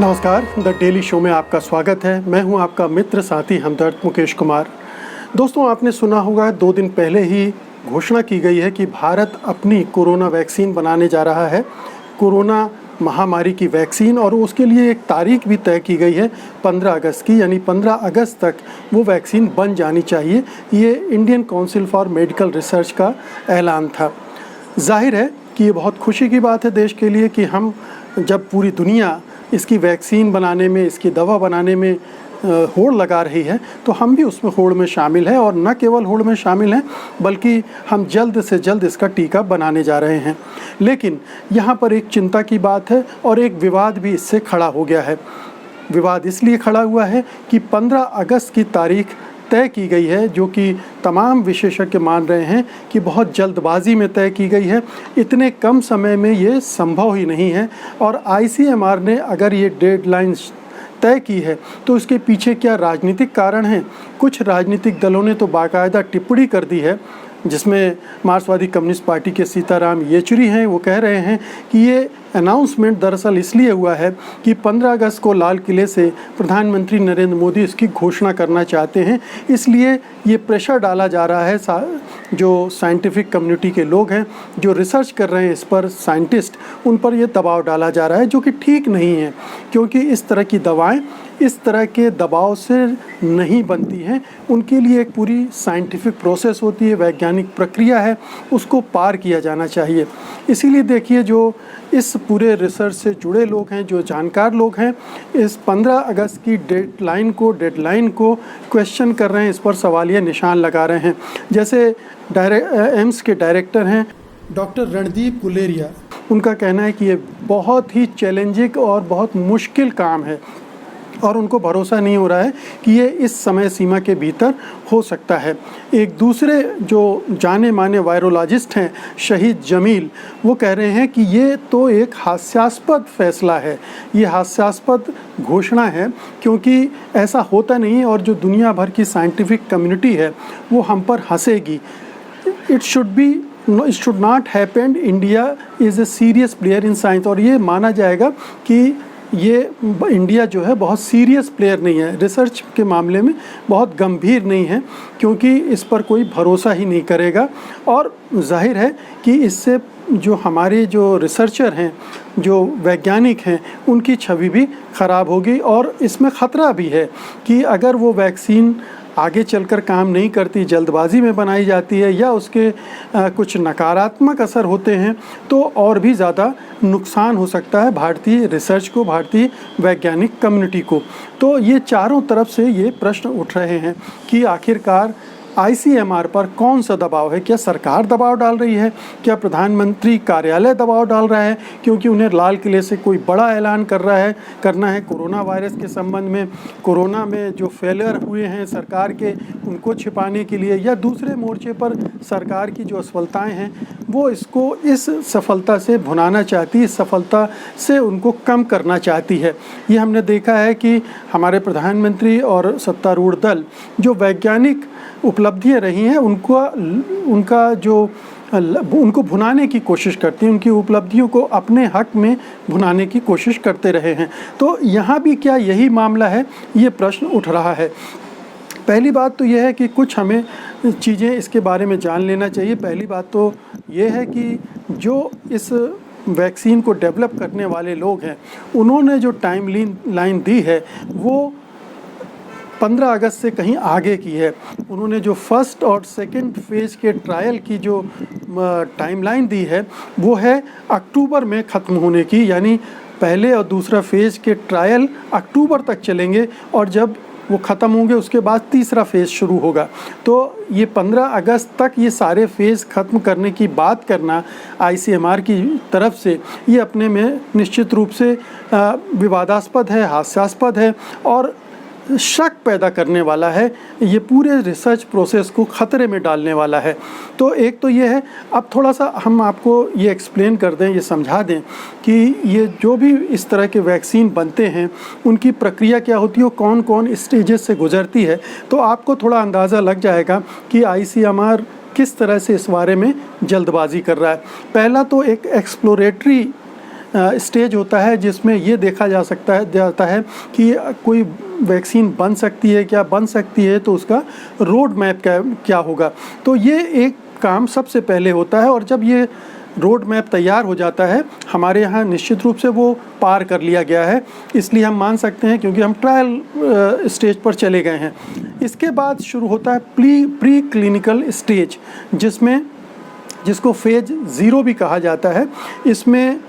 नमस्कार, the daily show में आपका स्वागत है। मैं हूं आपका मित्र साथी हमदर्द मुकेश कुमार। दोस्तों, आपने सुना होगा 2 दिन पहले ही घोषणा की गई है कि भारत अपनी कोरोना वैक्सीन बनाने जा रहा है, कोरोना महामारी की वैक्सीन, और उसके लिए एक तारीख भी तय की गई है 15 अगस्त की, यानी 15 अगस्त तक वो वैक्सीन बन जानी चाहिए। ये Indian council for medical research का ऐलान था। जाहिर है कि ये बहुत खुशी की बात है देश के लिए कि हम जब पूरी दुनिया इसकी वैक्सीन बनाने में, इसकी दवा बनाने में होड़ लगा रही है, तो हम भी उसमें होड़ में शामिल हैं, और न केवल होड़ में शामिल हैं बल्कि हम जल्द से जल्द इसका टीका बनाने जा रहे हैं। लेकिन यहाँ पर एक चिंता की बात है और एक विवाद भी इससे खड़ा हो गया है। विवाद इसलिए खड़ा हुआ है कि 15 अगस्त की तारीख तय की गई है, जो कि तमाम विशेषज्ञ मान रहे हैं कि बहुत जल्दबाजी में तय की गई है। इतने कम समय में ये संभव ही नहीं है, और ICMR ने अगर ये डेडलाइन तय की है तो उसके पीछे क्या राजनीतिक कारण हैं। कुछ राजनीतिक दलों ने तो बाकायदा टिप्पणी कर दी है, जिसमें मार्क्सवादी कम्युनिस्ट पार्टी के सीताराम येचुरी हैं। वो कह रहे हैं कि ये अनाउंसमेंट दरअसल इसलिए हुआ है कि 15 अगस्त को लाल किले से प्रधानमंत्री नरेंद्र मोदी इसकी घोषणा करना चाहते हैं, इसलिए ये प्रेशर डाला जा रहा है। जो साइंटिफिक कम्युनिटी के लोग हैं, जो रिसर्च कर रहे हैं इस पर, साइंटिस्ट, उन पर ये दबाव डाला जा रहा है, जो कि ठीक नहीं है, क्योंकि इस तरह की दवाएं इस तरह के दबाव से नहीं बनती हैं। उनके लिए एक पूरी साइंटिफिक प्रोसेस होती है, वैज्ञानिक प्रक्रिया है, उसको पार किया जाना चाहिए। इसीलिए देखिए, जो इस पूरे रिसर्च से जुड़े लोग हैं, जो जानकार लोग हैं, इस 15 अगस्त की डेडलाइन को क्वेश्चन कर रहे हैं, इस पर सवालिया निशान लगा रहे हैं। जैसे एम्स के डायरेक्टर हैं डॉक्टर रणदीप गुलेरिया, उनका कहना है कि ये बहुत ही चैलेंजिंग और बहुत मुश्किल काम है, और उनको भरोसा नहीं हो रहा है कि ये इस समय सीमा के भीतर हो सकता है। एक दूसरे जो जाने माने वायरोलॉजिस्ट हैं शहीद जमील, वो कह रहे हैं कि ये तो एक हास्यास्पद फैसला है, ये हास्यास्पद घोषणा है, क्योंकि ऐसा होता नहीं है, और जो दुनिया भर की साइंटिफिक कम्युनिटी है वो हम पर हंसेगी। It should not happen. India is a serious player in science, और ये माना जाएगा कि ये इंडिया जो है बहुत सीरियस प्लेयर नहीं है, रिसर्च के मामले में बहुत गंभीर नहीं है, क्योंकि इस पर कोई भरोसा ही नहीं करेगा। और जाहिर है कि इससे जो हमारे जो रिसर्चर हैं, जो वैज्ञानिक हैं, उनकी छवि भी ख़राब होगी, और इसमें ख़तरा भी है कि अगर वो वैक्सीन आगे चलकर काम नहीं करती, जल्दबाजी में बनाई जाती है, या उसके कुछ नकारात्मक असर होते हैं, तो और भी ज़्यादा नुकसान हो सकता है भारतीय रिसर्च को, भारतीय वैज्ञानिक कम्युनिटी को। तो ये चारों तरफ से ये प्रश्न उठ रहे हैं कि आखिरकार ICMR पर कौन सा दबाव है। क्या सरकार दबाव डाल रही है? क्या प्रधानमंत्री कार्यालय दबाव डाल रहा है, क्योंकि उन्हें लाल किले से कोई बड़ा ऐलान करना है कोरोना वायरस के संबंध में, कोरोना में जो फेलियर हुए हैं सरकार के, उनको छिपाने के लिए, या दूसरे मोर्चे पर सरकार की जो असफलताएं हैं वो इसको इस सफलता से भुनाना चाहती है, इस सफलता से उनको कम करना चाहती है। ये हमने देखा है कि हमारे प्रधानमंत्री और सत्तारूढ़ दल जो वैज्ञानिक उपलब्धियां रही हैं, उनको भुनाने की कोशिश करती हैं, उनकी उपलब्धियों को अपने हक में भुनाने की कोशिश करते रहे हैं। तो यहाँ भी क्या यही मामला है, ये प्रश्न उठ रहा है। पहली बात तो यह है कि कुछ हमें चीज़ें इसके बारे में जान लेना चाहिए। पहली बात तो ये है कि जो इस वैक्सीन को डेवलप करने वाले लोग हैं, उन्होंने जो टाइम लाइन दी है वो 15 अगस्त से कहीं आगे की है। उन्होंने जो फर्स्ट और सेकंड फेज़ के ट्रायल की जो टाइमलाइन दी है वो है अक्टूबर में ख़त्म होने की, यानी पहले और दूसरा फेज़ के ट्रायल अक्टूबर तक चलेंगे, और जब वो ख़त्म होंगे उसके बाद तीसरा फेज़ शुरू होगा। तो ये 15 अगस्त तक ये सारे फेज़ ख़त्म करने की बात करना ICMR की तरफ से, ये अपने में निश्चित रूप से विवादास्पद है, हास्यास्पद है, और शक पैदा करने वाला है। ये पूरे रिसर्च प्रोसेस को ख़तरे में डालने वाला है। तो एक तो ये है। अब थोड़ा सा हम आपको ये एक्सप्लेन कर दें, ये समझा दें कि ये जो भी इस तरह के वैक्सीन बनते हैं उनकी प्रक्रिया क्या होती है, कौन कौन स्टेजेस से गुजरती है, तो आपको थोड़ा अंदाज़ा लग जाएगा कि ICMR किस तरह से इस बारे में जल्दबाजी कर रहा है। पहला तो एक एक्सप्लोरेटरी स्टेज होता है जिसमें ये देखा जाता है कि कोई वैक्सीन बन सकती है, क्या बन सकती है, तो उसका रोड मैप क्या होगा। तो ये एक काम सबसे पहले होता है, और जब ये रोड मैप तैयार हो जाता है हमारे यहाँ निश्चित रूप से वो पार कर लिया गया है, इसलिए हम मान सकते हैं, क्योंकि हम ट्रायल स्टेज पर चले गए हैं। इसके बाद शुरू होता है प्री क्लिनिकल स्टेज, जिसको फेज 0 भी कहा जाता है। इसमें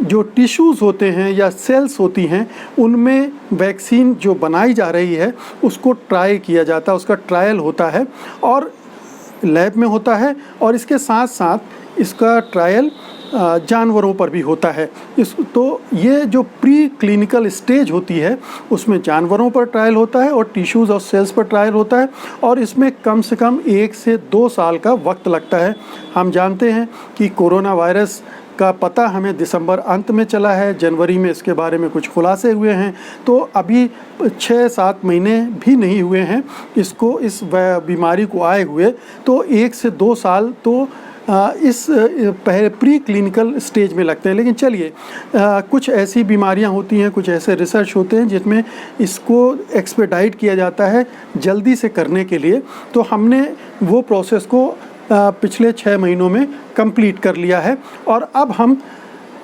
जो टिश्यूज़ होते हैं या सेल्स होती हैं, उनमें वैक्सीन जो बनाई जा रही है उसको ट्राई किया जाता है, उसका ट्रायल होता है और लैब में होता है, और इसके साथ साथ इसका ट्रायल जानवरों पर भी होता है। तो ये जो प्री क्लिनिकल स्टेज होती है उसमें जानवरों पर ट्रायल होता है और टिश्यूज़ और सेल्स पर ट्रायल होता है, और इसमें कम से कम 1 से 2 साल का वक्त लगता है। हम जानते हैं कि कोरोना वायरस का पता हमें दिसंबर अंत में चला है, जनवरी में इसके बारे में कुछ खुलासे हुए हैं, तो अभी 6-7 महीने भी नहीं हुए हैं इस बीमारी को आए हुए, तो 1 से 2 साल तो इस पहले प्री क्लिनिकल स्टेज में लगते हैं। लेकिन चलिए, कुछ ऐसी बीमारियां होती हैं, कुछ ऐसे रिसर्च होते हैं जिसमें इसको एक्सपेडाइट किया जाता है जल्दी से करने के लिए, तो हमने वो प्रोसेस को पिछले 6 महीनों में कंप्लीट कर लिया है, और अब हम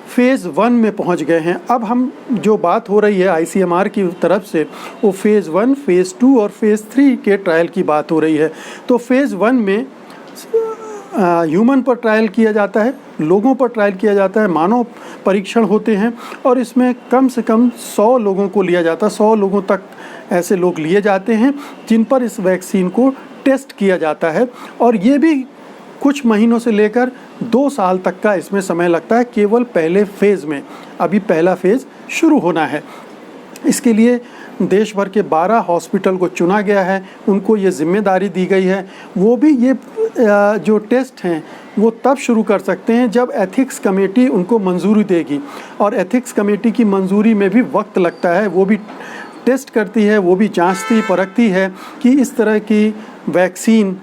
फेज़ 1 में पहुंच गए हैं। अब हम जो बात हो रही है ICMR की तरफ से, वो फेज़ 1, फेज़ 2 और फेज़ 3 के ट्रायल की बात हो रही है। तो फेज़ 1 में ह्यूमन पर ट्रायल किया जाता है, लोगों पर ट्रायल किया जाता है, मानव परीक्षण होते हैं, और इसमें कम से कम 100 लोगों को लिया जाता है। 100 लोगों तक ऐसे लोग लिए जाते हैं जिन पर इस वैक्सीन को टेस्ट किया जाता है, और ये भी कुछ महीनों से लेकर 2 साल तक का इसमें समय लगता है केवल पहले फेज़ में। अभी पहला फेज़ शुरू होना है। इसके लिए देश भर के 12 हॉस्पिटल को चुना गया है, उनको ये जिम्मेदारी दी गई है। वो भी ये जो टेस्ट हैं वो तब शुरू कर सकते हैं जब एथिक्स कमेटी उनको मंजूरी देगी, और एथिक्स कमेटी की मंजूरी में भी वक्त लगता है। वो भी टेस्ट करती है, वो भी जांचती परखती है कि इस तरह की वैक्सीन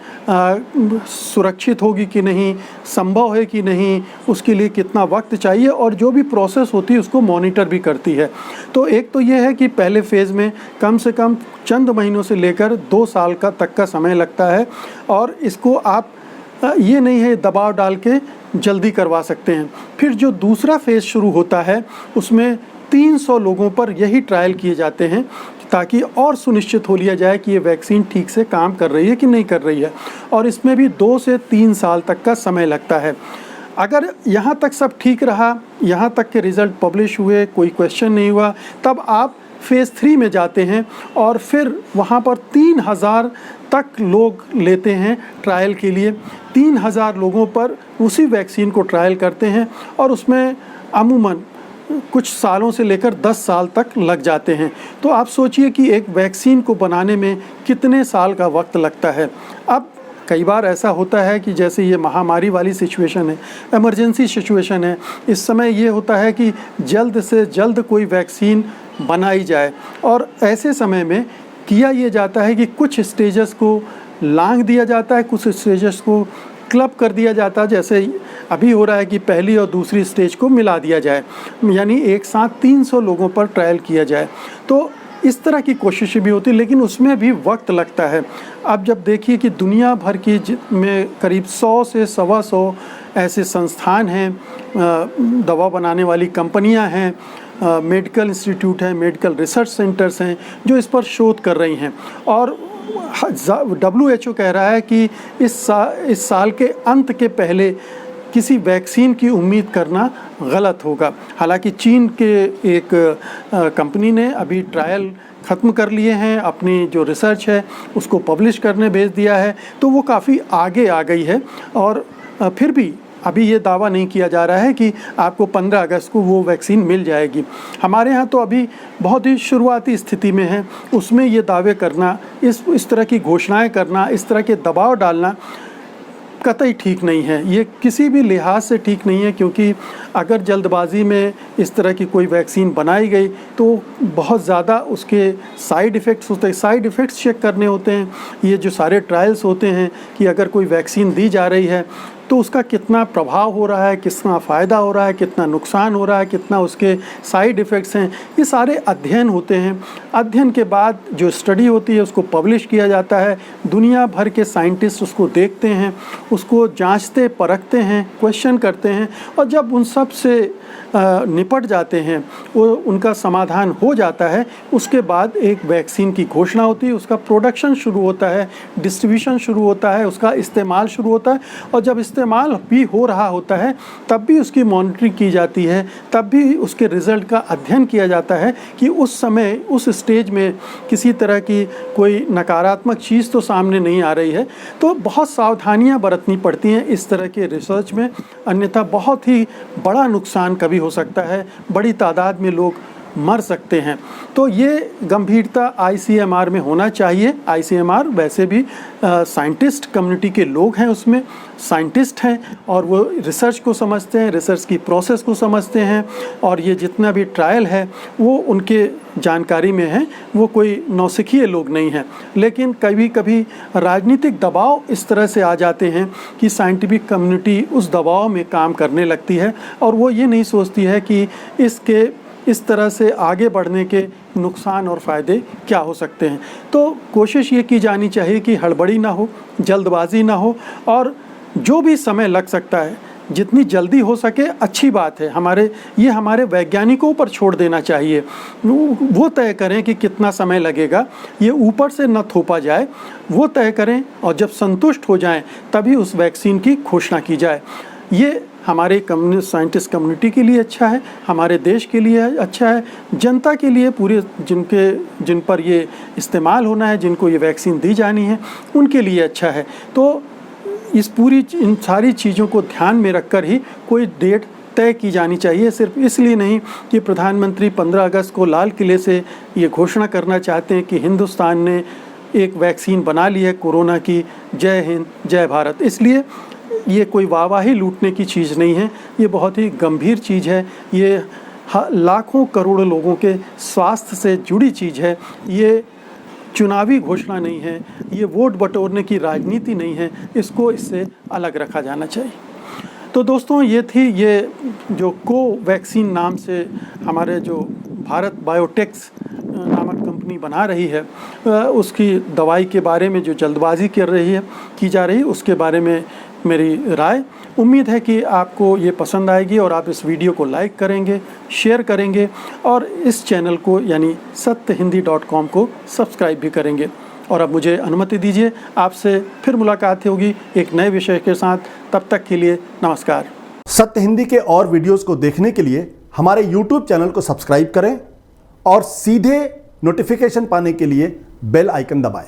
सुरक्षित होगी कि नहीं, संभव है कि नहीं, उसके लिए कितना वक्त चाहिए, और जो भी प्रोसेस होती है उसको मॉनिटर भी करती है। तो एक तो ये है कि पहले फेज़ में कम से कम चंद महीनों से लेकर 2 साल तक का समय लगता है, और इसको आप ये नहीं है दबाव डाल के जल्दी करवा सकते हैं। फिर जो दूसरा फेज़ शुरू होता है उसमें 300 लोगों पर यही ट्रायल किए जाते हैं, ताकि और सुनिश्चित हो लिया जाए कि ये वैक्सीन ठीक से काम कर रही है कि नहीं कर रही है, और इसमें भी 2 से 3 साल तक का समय लगता है। अगर यहाँ तक सब ठीक रहा, यहाँ तक के रिज़ल्ट पब्लिश हुए, कोई क्वेश्चन नहीं हुआ, तब आप फेज़ 3 में जाते हैं, और फिर वहाँ पर 3000 तक लोग लेते हैं ट्रायल के लिए। 3000 लोगों पर उसी वैक्सीन को ट्रायल करते हैं, और उसमें अमूमन कुछ सालों से लेकर 10 साल तक लग जाते हैं। तो आप सोचिए कि एक वैक्सीन को बनाने में कितने साल का वक्त लगता है। अब कई बार ऐसा होता है कि जैसे ये महामारी वाली सिचुएशन है, इमरजेंसी सिचुएशन है, इस समय ये होता है कि जल्द से जल्द कोई वैक्सीन बनाई जाए, और ऐसे समय में किया ये जाता है कि कुछ स्टेजेस को लांघ दिया जाता है, कुछ स्टेजेस को क्लब कर दिया जाता है। जैसे अभी हो रहा है कि पहली और दूसरी स्टेज को मिला दिया जाए, यानी एक साथ 300 लोगों पर ट्रायल किया जाए। तो इस तरह की कोशिशें भी होती, लेकिन उसमें भी वक्त लगता है। अब जब देखिए कि दुनिया भर की में करीब 100 से 125 ऐसे संस्थान हैं, दवा बनाने वाली कंपनियां हैं, मेडिकल इंस्टीट्यूट हैं, मेडिकल रिसर्च सेंटर्स हैं जो इस पर शोध कर रही हैं, और WHO कह रहा है कि इस साल के अंत के पहले किसी वैक्सीन की उम्मीद करना गलत होगा। हालांकि चीन के एक कंपनी ने अभी ट्रायल ख़त्म कर लिए हैं, अपनी जो रिसर्च है उसको पब्लिश करने भेज दिया है, तो वो काफ़ी आगे आ गई है। और फिर भी अभी ये दावा नहीं किया जा रहा है कि आपको 15 अगस्त को वो वैक्सीन मिल जाएगी। हमारे यहाँ तो अभी बहुत ही शुरुआती स्थिति में है, उसमें ये दावे करना, इस तरह की घोषणाएं करना, इस तरह के दबाव डालना कतई ठीक नहीं है। ये किसी भी लिहाज से ठीक नहीं है, क्योंकि अगर जल्दबाजी में इस तरह की कोई वैक्सीन बनाई गई तो बहुत ज़्यादा उसके साइड इफ़ेक्ट्स होते हैं, साइड इफ़ेक्ट्स चेक करने होते हैं। ये जो सारे ट्रायल्स होते हैं कि अगर कोई वैक्सीन दी जा रही है तो उसका कितना प्रभाव हो रहा है, कितना फ़ायदा हो रहा है, कितना नुकसान हो रहा है, कितना उसके साइड इफ़ेक्ट्स हैं, ये सारे अध्ययन होते हैं। अध्ययन के बाद जो स्टडी होती है उसको पब्लिश किया जाता है, दुनिया भर के साइंटिस्ट उसको देखते हैं, उसको जांचते परखते हैं, क्वेश्चन करते हैं, और जब उन सब से निपट जाते हैं, वो उनका समाधान हो जाता है, उसके बाद एक वैक्सीन की घोषणा होती है, उसका प्रोडक्शन शुरू होता है, डिस्ट्रीब्यूशन शुरू होता है, उसका इस्तेमाल शुरू होता है, और जब इस्तेमाल भी हो रहा होता है तब भी उसकी मॉनिटरिंग की जाती है, तब भी उसके रिज़ल्ट का अध्ययन किया जाता है कि उस समय उस स्टेज में किसी तरह की कोई नकारात्मक चीज़ तो सामने नहीं आ रही है। तो बहुत सावधानियां बरतनी पड़ती हैं इस तरह के रिसर्च में, अन्यथा बहुत ही बड़ा नुकसान कभी हो सकता है, बड़ी तादाद में लोग मर सकते हैं। तो ये गंभीरता आईसीएमआर में होना चाहिए। आईसीएमआर वैसे भी साइंटिस्ट कम्युनिटी के लोग हैं, उसमें साइंटिस्ट हैं और वो रिसर्च को समझते हैं, रिसर्च की प्रोसेस को समझते हैं, और ये जितना भी ट्रायल है वो उनके जानकारी में है, वो कोई नौसिखिए लोग नहीं हैं। लेकिन कभी कभी राजनीतिक दबाव इस तरह से आ जाते हैं कि साइंटिफिक कम्युनिटी उस दबाव में काम करने लगती है, और वो ये नहीं सोचती है कि इसके इस तरह से आगे बढ़ने के नुकसान और फ़ायदे क्या हो सकते हैं। तो कोशिश ये की जानी चाहिए कि हड़बड़ी ना हो, जल्दबाजी ना हो, और जो भी समय लग सकता है जितनी जल्दी हो सके अच्छी बात है। हमारे वैज्ञानिकों पर छोड़ देना चाहिए, वो तय करें कि कितना समय लगेगा, ये ऊपर से न थोपा जाए, वो तय करें, और जब संतुष्ट हो जाएं तभी उस वैक्सीन की घोषणा की जाए। ये हमारे साइंटिस्ट कम्युनिटी के लिए अच्छा है, हमारे देश के लिए अच्छा है, जनता के लिए, पूरे जिन पर ये इस्तेमाल होना है, जिनको ये वैक्सीन दी जानी है, उनके लिए अच्छा है। तो इन सारी चीज़ों को ध्यान में रखकर ही कोई डेट तय की जानी चाहिए। सिर्फ इसलिए नहीं कि प्रधानमंत्री 15 अगस्त को लाल किले से ये घोषणा करना चाहते हैं कि हिंदुस्तान ने एक वैक्सीन बना ली है कोरोना की, जय हिंद जय भारत। इसलिए ये कोई वाहवाही लूटने की चीज़ नहीं है, ये बहुत ही गंभीर चीज़ है, ये लाखों करोड़ों लोगों के स्वास्थ्य से जुड़ी चीज़ है, ये चुनावी घोषणा नहीं है, ये वोट बटोरने की राजनीति नहीं है, इसको इससे अलग रखा जाना चाहिए। तो दोस्तों, ये जो कोवैक्सीन नाम से हमारे जो भारत बायोटेक्स नामक कंपनी बना रही है, उसकी दवाई के बारे में जो जल्दबाजी की जा रही है, उसके बारे में मेरी राय। उम्मीद है कि आपको ये पसंद आएगी और आप इस वीडियो को लाइक करेंगे, शेयर करेंगे, और इस चैनल को यानी satyhindi.com को सब्सक्राइब भी करेंगे। और अब मुझे अनुमति दीजिए, आपसे फिर मुलाकात होगी एक नए विषय के साथ। तब तक के लिए नमस्कार। सत्य हिंदी के और वीडियोस को देखने के लिए हमारे YouTube चैनल को सब्सक्राइब करें और सीधे नोटिफिकेशन पाने के लिए बेल आइकन दबाएं।